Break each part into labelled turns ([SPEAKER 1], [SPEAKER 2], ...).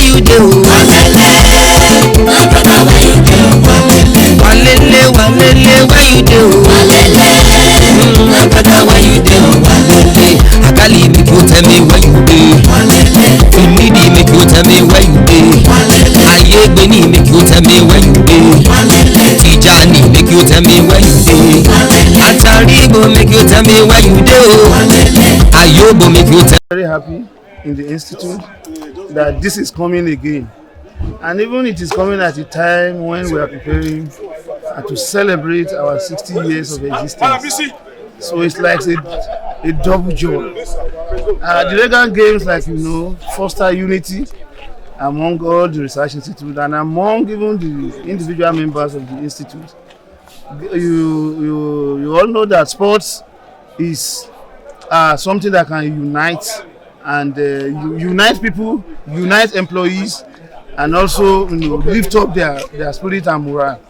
[SPEAKER 1] you do? My brother, where you do? Walele, where you do? My brother, where you do? Akali, make you tell me where you do. Finidi, make you tell me where you do. Ayebeni, make you tell me where you do. Tijani, make you tell me where you do. Ataribo, make you tell me where you do. Ayobo, make you tell.
[SPEAKER 2] Very happy in the institute that this is coming again, and even it is coming at a time when we are preparing to celebrate our 60 years of existence. So it's like a double joy. The RIGAN Games, like you know, foster unity among all the research institutes and among even the individual members of the institute. You all know that sports is something that can unite and unite people, unite employees, and also lift up their spirit and morale.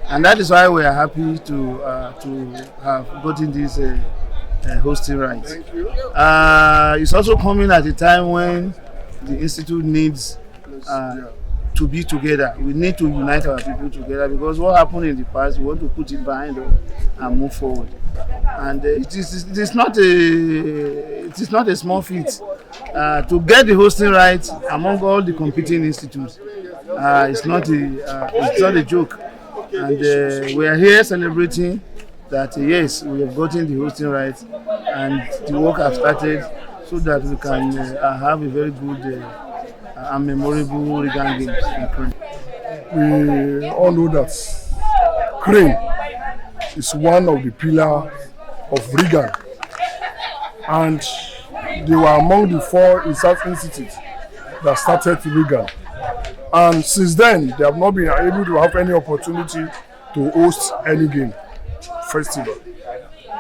[SPEAKER 2] And that is why we are happy to have gotten this hosting rights. It's also coming at a time when the institute needs to be together. We need to unite our people together, because what happened in the past, we want to put it behind us and move forward. And it is not a small feat to get the hosting rights among all the competing institutes. It's not a joke. And we are here celebrating that yes, we have gotten the hosting rights and the work has started, so that we can have a very good and memorable RIGAN Games in CRIN.
[SPEAKER 3] We all know that CRIN is one of the pillars of RIGAN, and they were among the 4 research institutes that started RIGAN. And since then, they have not been able to have any opportunity to host any game festival.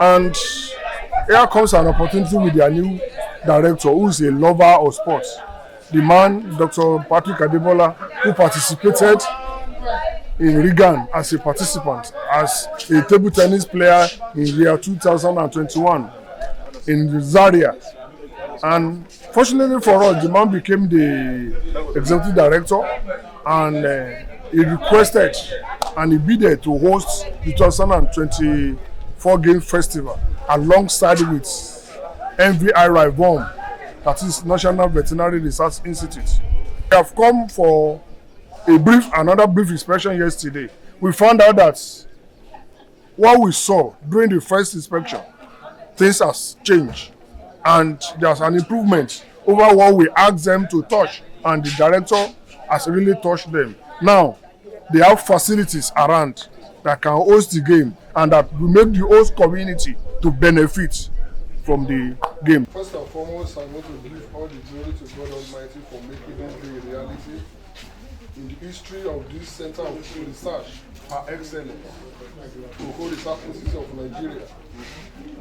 [SPEAKER 3] And here comes an opportunity with their new director, who is a lover of sports. The man, Dr. Patrick Adebola, who participated in RIGAN as a participant, as a table tennis player in year 2021 in Zaria. And fortunately for us, the man became the executive director, and he requested and he bid to host the 2024 Games Festival alongside with NVI RIVOM, that is National Veterinary Research Institute. We have come for another brief inspection yesterday. We found out that what we saw during the first inspection, things has changed, and there's an improvement over what we asked them to touch, and the director has really touched them. Now, they have facilities around that can host the game, and that will make the host community to benefit from the game.
[SPEAKER 4] First and foremost, I want to give all the glory to God Almighty for making this day a reality. In the history of this Center of Research, Her Excellence, Local Organising Committee of Nigeria.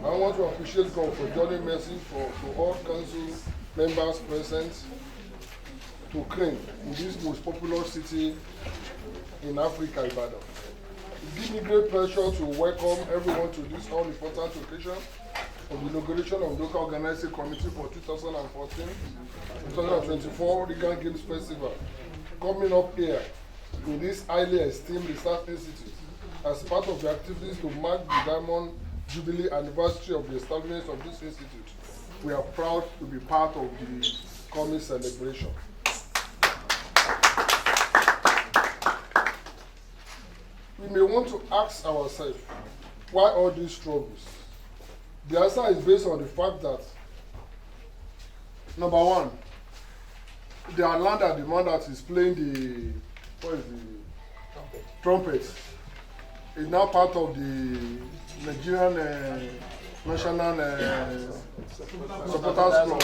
[SPEAKER 4] I want to appreciate God for joining mercy to all council members present to CRIN in this most popular city in Africa, Ibadan. It gives me great pleasure to welcome everyone to this all-important occasion of the inauguration of the Local Organising Committee for 2014-2024 RIGAN Games Festival, coming up here in this highly esteemed research institute as part of the activities to mark the Diamond Jubilee anniversary of the establishment of this institute. We are proud to be part of the coming celebration. We may want to ask ourselves, why all these struggles? The answer is based on the fact that, number one, the Atlanta demand that is playing the trumpet is now part of the Nigerian National Supporters Club,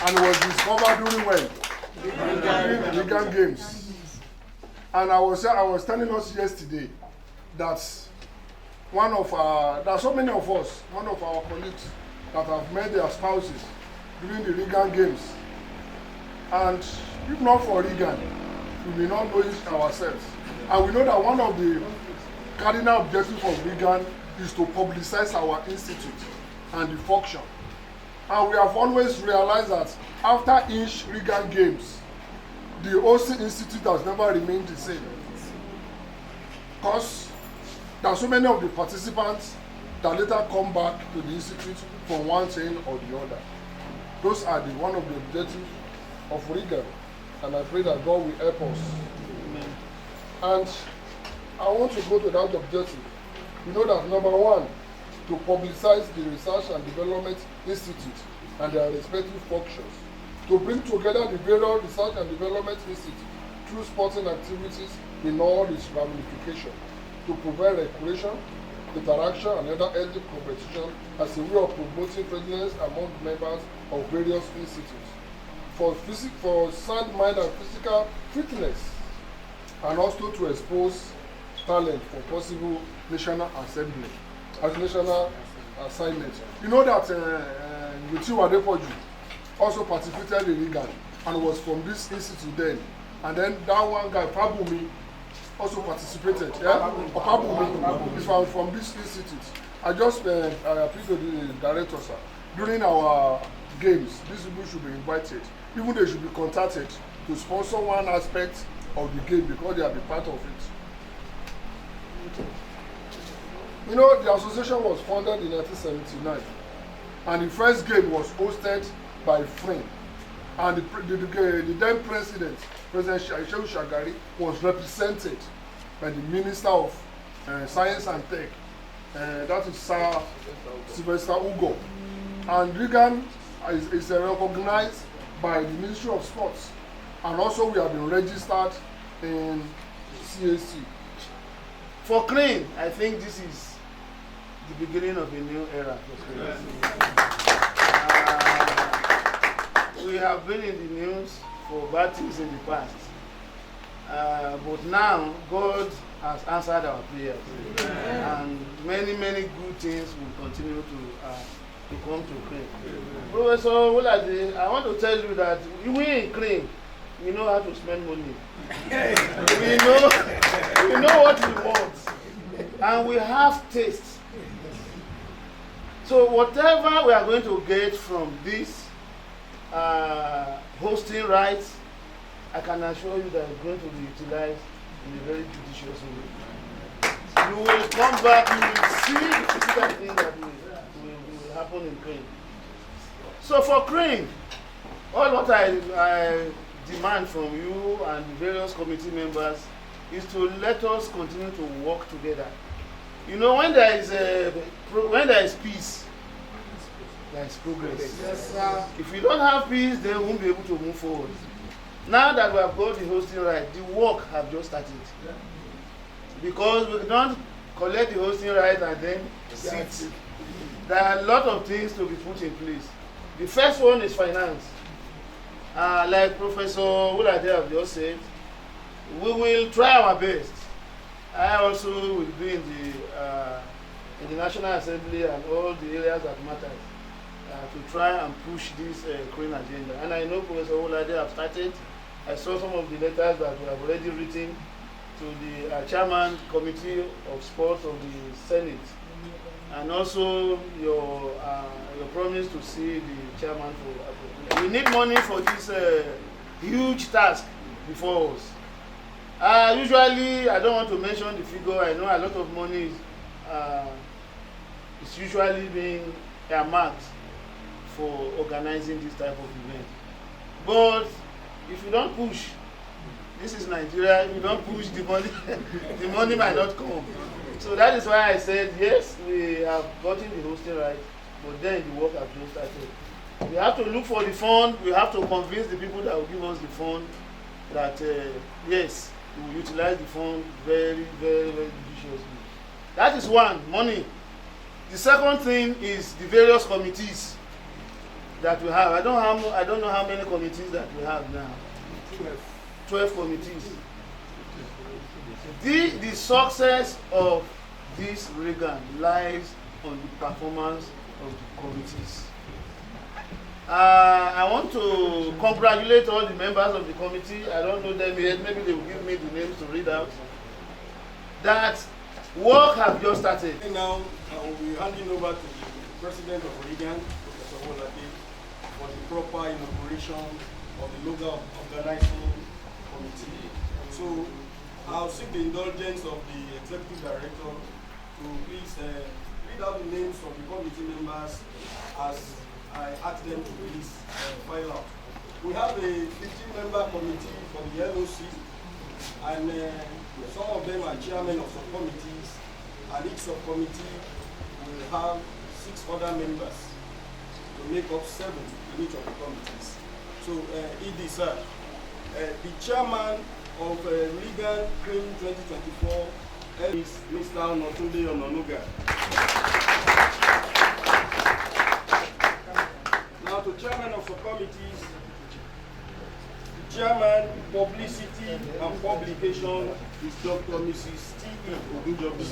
[SPEAKER 4] and was discovered during when? RIGAN Games. And I was telling us yesterday that there are so many of us, one of our colleagues that have met their spouses during the RIGAN Games. And if not for RIGAN, we may not know it ourselves. And we know that one of the cardinal objectives of RIGAN is to publicize our institute and the function. And we have always realized that after each RIGAN Games, the OC Institute has never remained the same. Because there are so many of the participants that later come back to the Institute from one thing or the other. Those are one of the objectives of RIGAN, and I pray that God will help us. Amen. And I want to go to that objective. You know that number one, to publicize the Research and Development Institute and their respective functions, to bring together the various Research and Development Institute through sporting activities in all its ramifications, to provide recreation, interaction, and other healthy competition as a way of promoting friendliness among members of various institutes, for sound mind and physical fitness, and also to expose talent for possible national assembly, as national assignment. You know that Yuti Wadepoju also participated in RIGAN and was from this institute then. And then that one guy, Pabumi, also participated. Yeah? Pabumi is from this institute. I just appealed to the director, sir. During our games, these people should be invited. Even they should be contacted to sponsor one aspect of the game because they are the part of it. You know, the association was founded in 1979, and the first game was hosted by CRIN, and the then President Shehu Shagari, was represented by the Minister of Science and Tech, that is Sir Sylvester Ugo, and RIGAN is recognized by the Ministry of Sports, and also we have been registered in CAC. For CRIN, I think this is the beginning of a new era for CRIN. We have been in the news for bad things in the past, but now God has answered our prayers, and many good things will continue to come to CRIN. Professor Wolade, I want to tell you that we in CRIN, we know how to spend money. we know what we want, and we have taste. So whatever we are going to get from this hosting rights, I can assure you that it's going to be utilized in a very judicious way. You will come back, you will see the physical thing that will happen in CRIN. So for CRIN, all what I demand from you and the various committee members is to let us continue to work together. You know, when there is peace, there is progress. Yes, sir. If we don't have peace, then we won't be able to move forward. Now that we have got the hosting right, the work have just started. Yeah. Because we don't collect the hosting right and then sit. There are a lot of things to be put in place. The first one is finance. Like Professor Wolade have just said, we will try our best. I also will be in the National Assembly and all the areas that matter to try and push this CRIN agenda. And I know Professor Wolade have started. I saw some of the letters that we have already written to the Chairman Committee of Sports of the Senate, and also your promise to see the chairman for. We need money for this huge task before us. Usually, I don't want to mention the figure. I know a lot of money is usually being earmarked for organizing this type of event. But if you don't push, this is Nigeria, if you don't push, the money might not come. So that is why I said, yes, we have gotten the hosting right, but then the work has just started. We have to look for the fund, we have to convince the people that will give us the fund that, yes, we will utilize the fund very judiciously. That is one, money. The second thing is the various committees that we have. I don't know how many committees that we have now. 12 committees. The success of this RIGAN lies on the performance of the committees. I want to congratulate all the members of the committee. I don't know them yet. Maybe they will give me the names to read out. That work has just started.
[SPEAKER 5] Now, we'll be handing over to the President of RIGAN, Professor Wolade, for the proper inauguration of the Local Organizing I'll seek the indulgence of the Executive Director to please read out the names of the committee members as I ask them to please file out. We have a 15-member committee from the LOC, and some of them are chairmen of subcommittees, and each subcommittee will have 6 other members to make up 7 in each of the committees. So, ED, sir, the chairman of RIGAN CRIN 2024 is Mr. Notunde Ononuga. Now, to chairman of subcommittees, the chairman, publicity and publication is Dr. Mrs. T.E. Ogunjobi.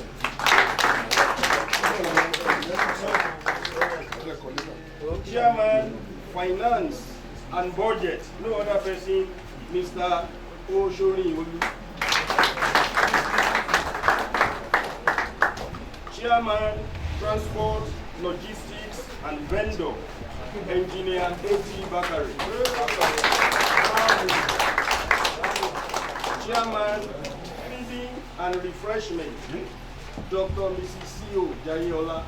[SPEAKER 5] Chairman, finance and budget, no other person, Mr. Oshori Olu. Chairman, transport, logistics and vendor, engineer A.T. Bakari. Chairman, feeding and refreshment, Dr. Mrs. C.O. Jayola.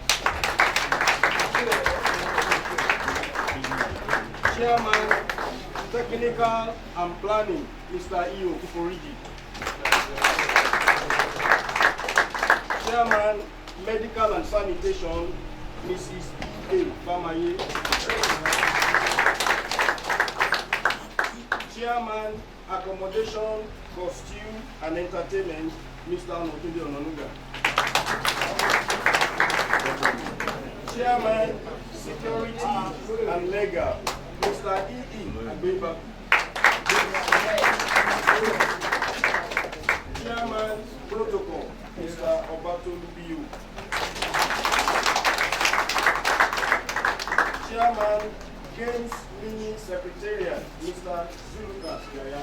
[SPEAKER 5] Chairman, technical and planning, Mr. E.O. Kuporiji. Chairman, medical and sanitation, Mrs. A. Bamaye. Chairman, accommodation, costume and entertainment, Mr. Notunde Ononuga. Chairman, security and legal, Mr. E.E. Agbeba. Chairman, protocol, Mr. Obatolu Biu. Chairman, Games Mini Secretariat, Mr. Zulukas Yaya.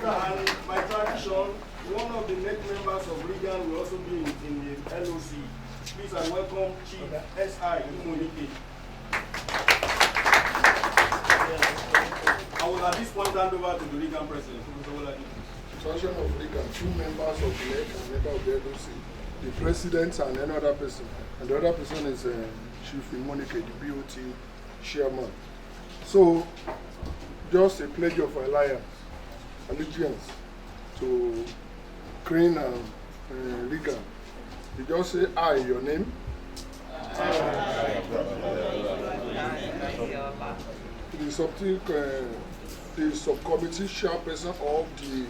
[SPEAKER 5] And by tradition, one of the next members of RIGAN will also be in the LOC. Please, I welcome Chief S.I. Imunike. I will at this point hand over to the RIGAN President.
[SPEAKER 4] Instruction of RIGAN, 2 members of the LEC and member of the LOC, the President and another person. And the other person is Chief Imunike, the BOT Chairman. So, just a pledge of allegiance to CRIN and RIGAN. You just say I, your name. The subcommittee chairperson of the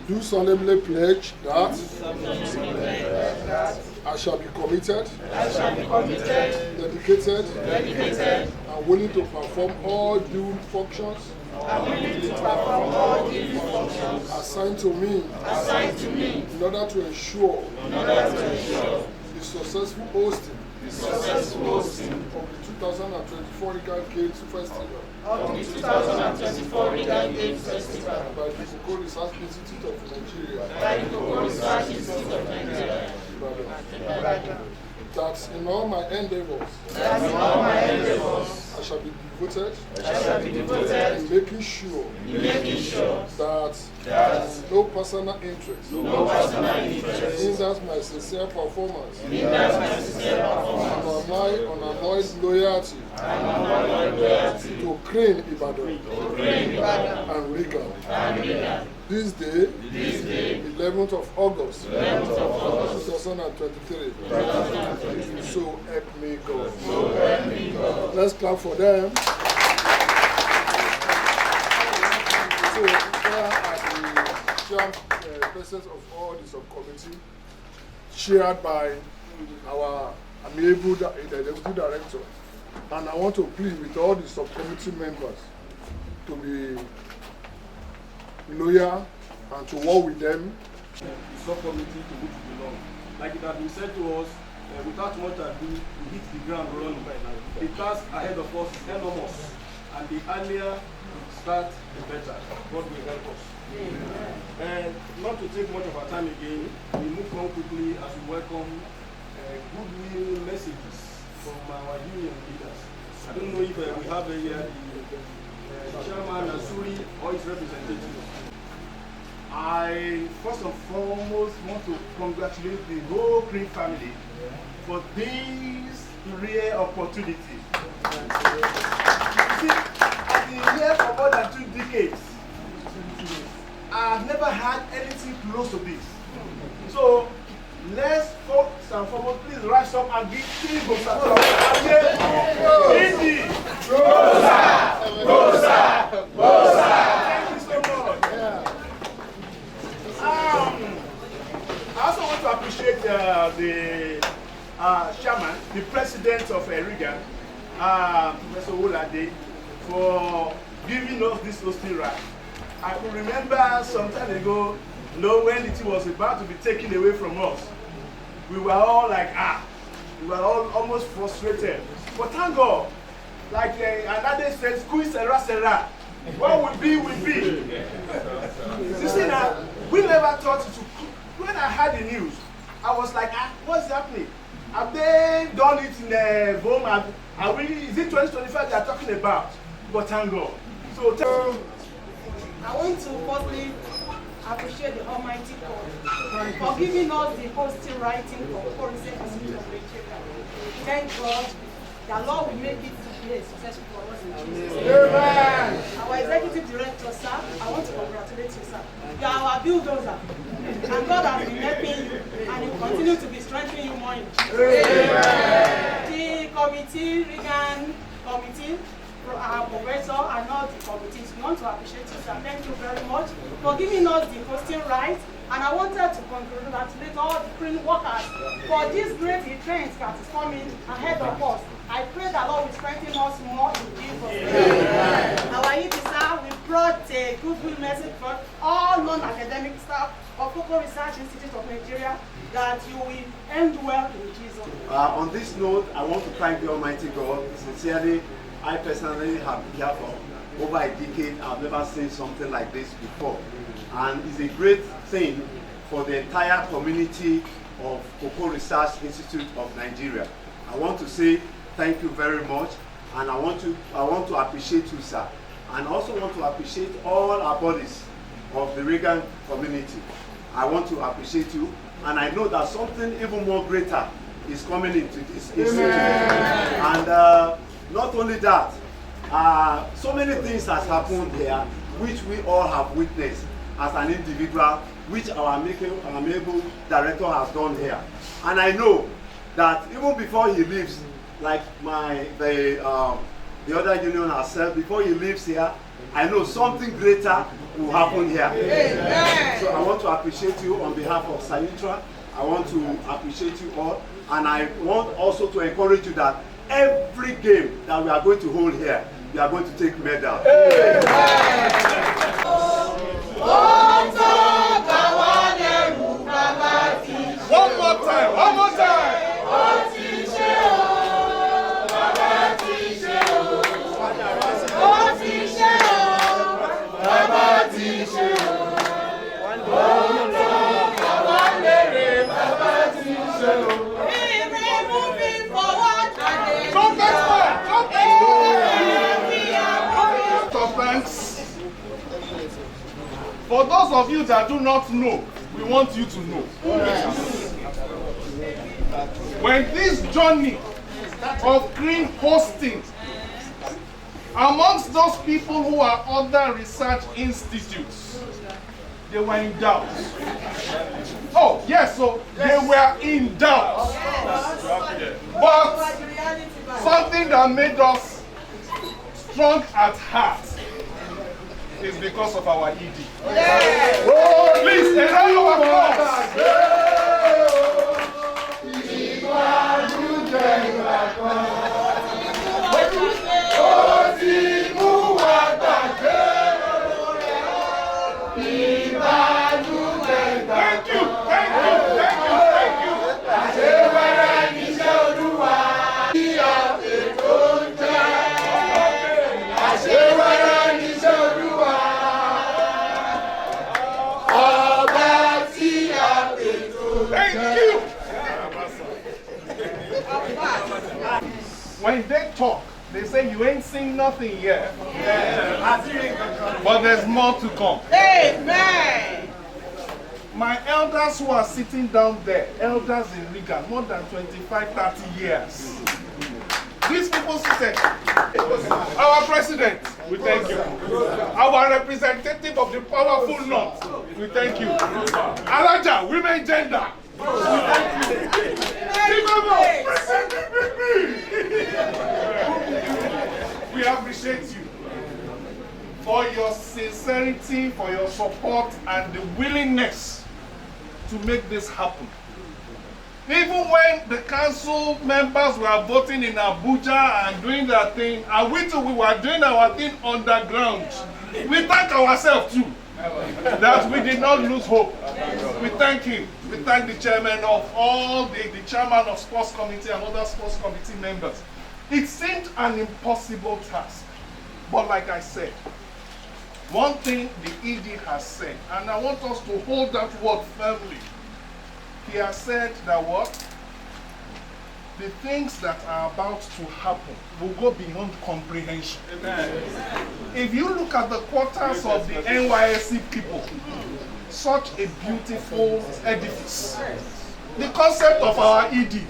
[SPEAKER 4] do solemnly pledge that I shall be committed, dedicated, and willing to perform all due functions assigned to me in order to ensure the successful hosting of the 2024 RIGAN Games Festival by the Local Organising Committee of Nigeria. That in all my endeavors, I shall be devoted in making sure that no personal interest hinders my sincere performance and unalloyed loyalty to CRIN Ibadan and RIGAN. This day, 11th of August, 2023. So help me God. Let's clap for them. So here are the chairpersons of all the subcommittee, chaired by our amiable Executive Director. And I want to plead with all the subcommittee members to be loyal and to work with them.
[SPEAKER 5] The subcommittee to which we belong. Like it has been said to us, without much ado, we hit the ground running. The task ahead of us is enormous, and the earlier we start, the better. God will help us. And not to take much of our time again, we move on quickly as we welcome goodwill messages from our union leaders. I don't know if we have a chairman Asuri or his representative.
[SPEAKER 2] I first and foremost want to congratulate the whole CRIN family for this rare opportunity. See, I've been here for more than 2 decades. I've never had anything close to this. So let's first and foremost please rise up and give King Bosa. Thank you so much. I also want to appreciate the chairman, the president of RIGAN, Mr. Wolade, for giving us this hosting right. I could remember some time ago, when it was about to be taken away from us, we were all like, we were all almost frustrated. But thank God, like another says, coincide. What will be, will be. You see now, we never thought to. When I heard the news, I was like, what's happening? Have they done it in the home? Is it 2025 they are talking about? But thank God. So,
[SPEAKER 6] I want to firstly appreciate the Almighty God for giving us the hosting writing for Policy Institute of Nigeria. Thank God, the Lord will make it to be a successful for us in Jesus' name. Amen. Our Executive Director, sir, I want to congratulate you, sir. You are our bulldozer, and God has been helping you, and He will continue to be strengthening you more in Jesus' name. Amen. The committee, RIGAN committee, our professor and all the committees, we want to appreciate you, sir. Thank you very much for giving us the hosting right. And I wanted to congratulate all the CRIN workers for this great event that is coming ahead of us. I pray that Lord will strengthen us more in Jesus' name. Our EDSA, we brought a goodwill message for all non-academic staff of Local Research Institute of Nigeria that you will end well in Jesus' name.
[SPEAKER 7] On this note, I want to thank the Almighty God. Sincerely, I personally have been here for over a decade. I've never seen something like this before. And it's a great thing for the entire community of Local Research Institute of Nigeria. I want to say thank you very much, and I want to appreciate you, sir. And I also want to appreciate all our bodies of the RIGAN community. I want to appreciate you, and I know that something even more greater is coming into this institute. And not only that, so many things has happened here, which we all have witnessed as an individual, which our amiable director has done here. And I know that even before he leaves, like the other union has said, before he leaves here, I know something greater will happen here. Amen. So I want to appreciate you on behalf of Sayitra. I want to appreciate you all, and I want also to encourage you that every game that we are going to hold here, we are going to take medal.
[SPEAKER 2] one more time. For those of you that do not know, we want you to know. When this journey of CRIN hosting, amongst those people who are other research institutes, they were in doubt. Oh, yes, so they were in doubt. But something that made us strong at heart is because of our ED. Please, a round of applause. When they talk,
[SPEAKER 8] They say you ain't seen nothing yet. But there's more to come.
[SPEAKER 6] Amen.
[SPEAKER 8] My elders who are sitting down there, elders in RIGAN, more than 25-30 years. These people said, our president, we thank you. Our representative of the powerful North, we thank you. Alaja, women gender, we thank you. We appreciate you for your sincerity, for your support, and the willingness to make this happen. Even when the council members were voting in Abuja and doing their thing, and we too, we were doing our thing underground. We thank ourselves too, that we did not lose hope. We thank him. We thank the chairman of all the chairman of sports committee and other sports committee members. It seemed an impossible task, but like I said, one thing the ED has said, and I want us to hold that word firmly. He has said that what? The things that are about to happen will go beyond comprehension. Amen. If you look at the quarters of the NYSC people, such a beautiful edifice. The concept of our ED,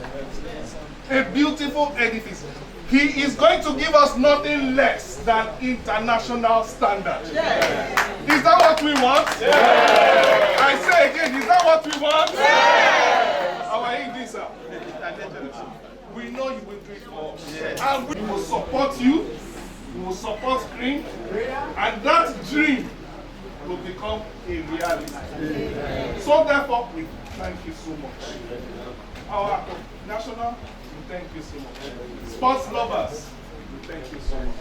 [SPEAKER 8] a beautiful edifice. He is going to give us nothing less than international standard. Yeah. Is that what we want? Yeah. I say again, is that what we want? Yeah. Our ED, sir. We know you will do it for us. Yeah. And we will support you. We will support CRIN. And that dream will become a reality. Yeah. So therefore, we thank you so much. Our national, we thank you so much. Sports lovers, we thank you so much.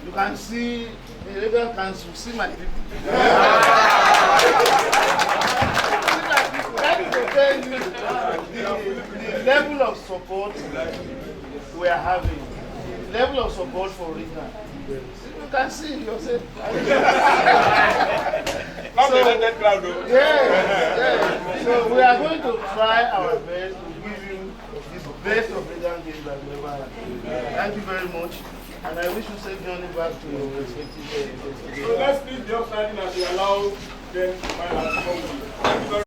[SPEAKER 2] You can see the legal council, see my people. That is to tell you the level of support we are having, the level of support for RIGAN. You can see yourself. So we are going to try our best to give you the best of RIGAN Games that we ever had. Thank you very much. And I wish you safe journey back to your respective places.
[SPEAKER 8] So let's leave the upstanding and allow them to find out.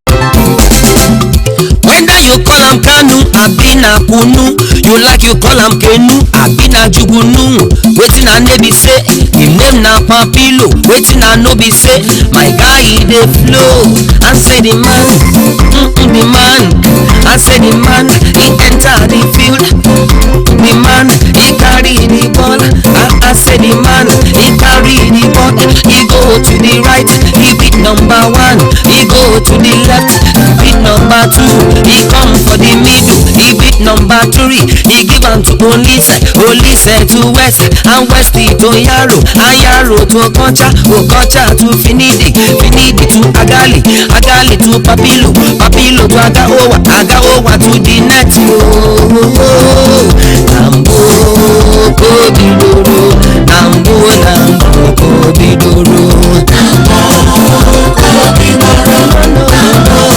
[SPEAKER 1] Whether you call am Kanu, Abina Kunu, you like you call am Kenu, Abina Jugunu. Waiting and be say, him name na Papilo. Waiting and no be say, my guy dey flow. I say the man, the man. I say the man, he enter the field. The man, he carry the ball. I say the man, he carry the ball. He go to the right, he beat number 1. He go to the left, he beat number 2. He come for the middle, he beat number 3. He give am to Olise, Olise to West, and West to Yaro, and Yaro to Okocha, Okocha to Finidi, Finidi to Agali, Agali to Papilo, Papilo to Agaowa, Agaowa to the net. Nambo Kobidoro, Nambo Nambo Kobidoro, Nambo Kobidoro,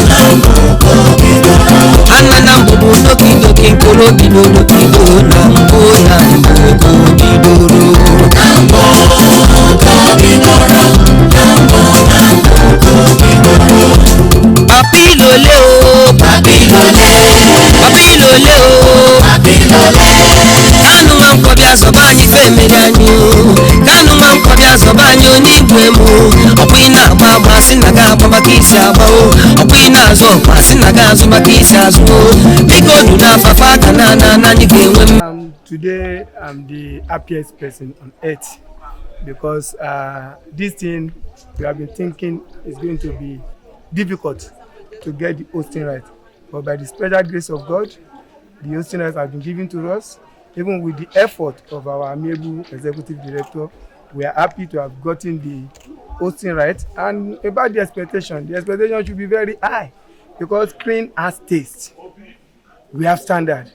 [SPEAKER 1] Nambo Kobidoro. Ananambo Noki Noki Kolobino Noki Nambo Nambo Kobidoro, Nambo Kobidoro, Nambo Nambo Kobidoro. Papilole o, papilole, papilole o, papilole. Kanu mankobi asobani femerani o, kanu mankobi asobani onibwemo. Opina baba sinaga baba kisi abao, opina zo pa sinaga zo makisi azo. Biko duda fafa kana na nikewe.
[SPEAKER 9] Today, I'm the happiest person on earth because this thing we have been thinking is going to be difficult to get the hosting right. But by the special grace of God, the hosting rights have been given to us. Even with the effort of our amiable executive director, we are happy to have gotten the hosting right. And about the expectation should be very high because CRIN has taste. We have standard.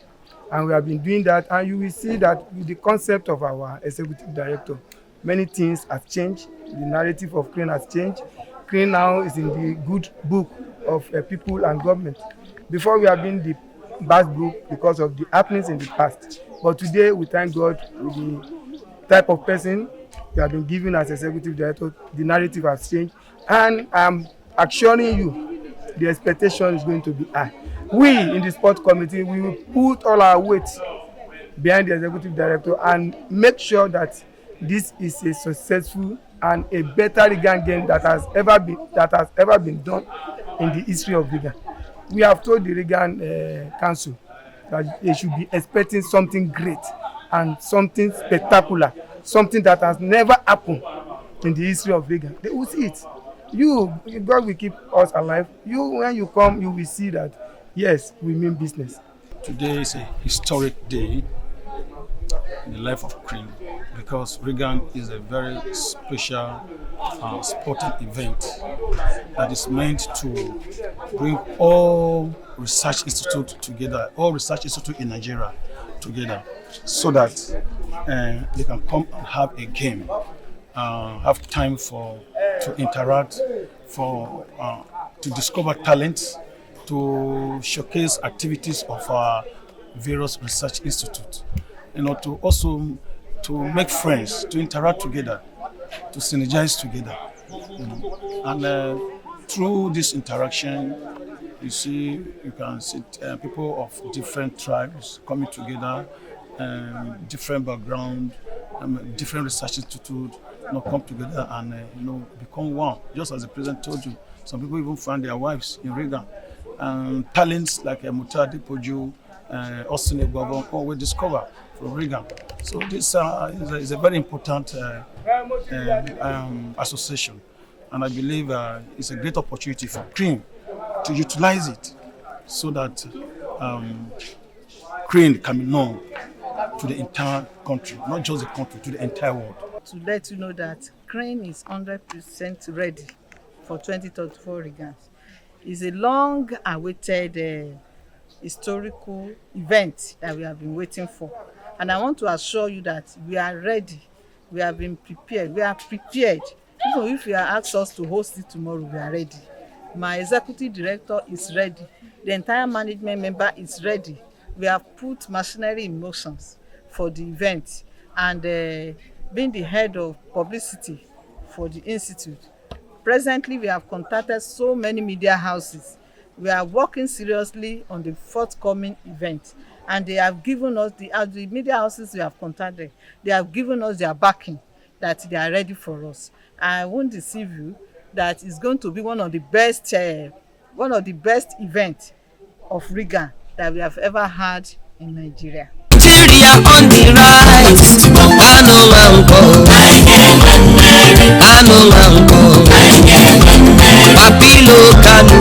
[SPEAKER 9] And we have been doing that, and you will see that with the concept of our executive director, many things have changed. The narrative of CRIN has changed. CRIN now is in the good book of people and government. Before, we have been the bad book because of the happenings in the past. But today, we thank God with the type of person we have been given as executive director. The narrative has changed, and I'm assuring you, the expectation is going to be high. We in the sport committee, we will put all our weight behind the executive director and make sure that this is a successful and a better RIGAN game that has ever been done in the history of RIGAN. We have told the RIGAN council that they should be expecting something great and something spectacular, something that has never happened in the history of RIGAN. They will see it. God will keep us alive. When you come, you will see that yes, we mean business.
[SPEAKER 10] Today is a historic day in the life of CRIN because RIGAN is a very special sporting event that is meant to bring all research institutes together, all research institutes in Nigeria together, so that they can come and have a game, have time to interact, to discover talents, to showcase activities of our various research institutes, to also to make friends, to interact together, to synergize together. And through this interaction, you can see people of different tribes coming together, different background, different research institutes, come together and become one. Just as the president told you, some people even find their wives in RIGAN. Talents like Muta Depoju, Austin Egwavon, all we discover from RIGAN. So this is a very important association, and I believe it's a great opportunity for CRIN to utilize it so that CRIN can be known to the entire country, not just the country, to the entire world.
[SPEAKER 11] To let you know that CRIN is 100% ready for 2034 RIGAN. It's a long-awaited historical event that we have been waiting for. And I want to assure you that we are ready. We have been prepared. We are prepared. Even if you are asked us to host it tomorrow, we are ready. My executive director is ready. The entire management member is ready. We have put machinery in motion for the event. And being the head of publicity for the institute, presently, we have contacted so many media houses. We are working seriously on the forthcoming event, and they have given us the media houses we have contacted. They have given us their backing that they are ready for us. I won't deceive you that it's going to be one of the best events of RIGAN that we have ever had in Nigeria.
[SPEAKER 1] Nigeria on the rise, Papilo Kanu,